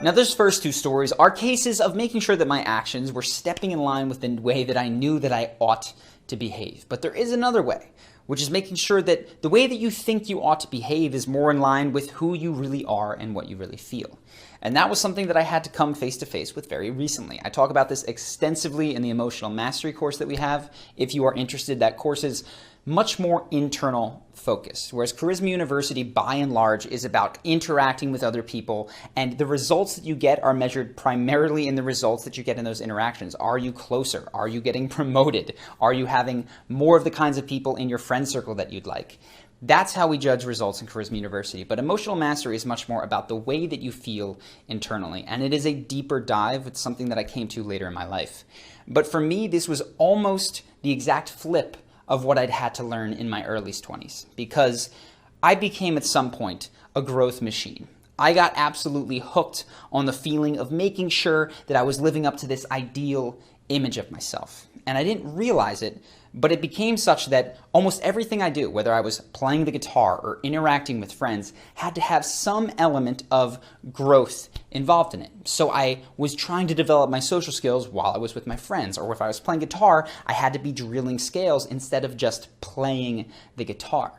Now, those first two stories are cases of making sure that my actions were stepping in line with the way that I knew that I ought to behave. But there is another way, which is making sure that the way that you think you ought to behave is more in line with who you really are and what you really feel. And that was something that I had to come face to face with very recently. I talk about this extensively in the Emotional Mastery course that we have. If you are interested, that course is much more internal focused, whereas Charisma University, by and large, is about interacting with other people, and the results that you get are measured primarily in the results that you get in those interactions. Are you closer? Are you getting promoted? Are you having more of the kinds of people in your friend circle that you'd like? That's how we judge results in Charisma University. But Emotional Mastery is much more about the way that you feel internally, and it is a deeper dive. It's something that I came to later in my life. But for me, this was almost the exact flip of what I'd had to learn in my early 20s, because I became at some point a growth machine. I got absolutely hooked on the feeling of making sure that I was living up to this ideal image of myself. And I didn't realize it, but it became such that almost everything I do, whether I was playing the guitar or interacting with friends, had to have some element of growth involved in it. So I was trying to develop my social skills while I was with my friends, or if I was playing guitar, I had to be drilling scales instead of just playing the guitar.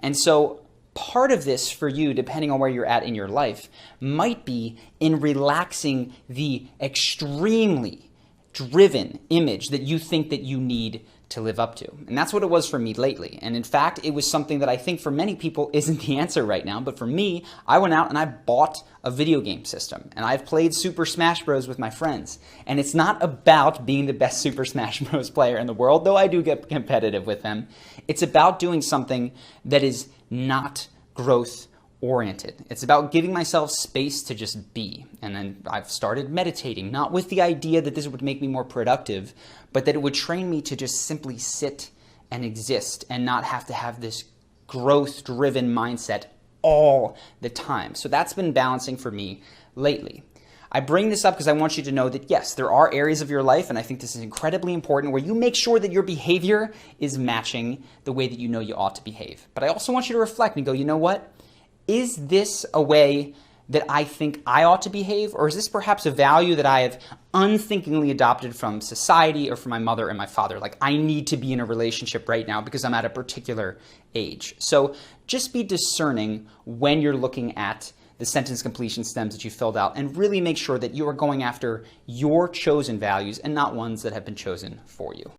And so part of this for you, depending on where you're at in your life, might be in relaxing the extremely driven image that you think that you need to live up to. And that's what it was for me lately. And in fact, it was something that I think for many people isn't the answer right now. But for me, I went out and I bought a video game system. And I've played Super Smash Bros. With my friends. And it's not about being the best Super Smash Bros. Player in the world, though I do get competitive with them. It's about doing something that is not growth oriented. It's about giving myself space to just be. And then I've started meditating, not with the idea that this would make me more productive, but that it would train me to just simply sit and exist and not have to have this growth-driven mindset all the time. So that's been balancing for me lately. I bring this up because I want you to know that yes, there are areas of your life, and I think this is incredibly important, where you make sure that your behavior is matching the way that you know you ought to behave. But I also want you to reflect and go, you know what? Is this a way that I think I ought to behave? Or is this perhaps a value that I have unthinkingly adopted from society or from my mother and my father? Like, I need to be in a relationship right now because I'm at a particular age. So just be discerning when you're looking at the sentence completion stems that you filled out, and really make sure that you are going after your chosen values and not ones that have been chosen for you.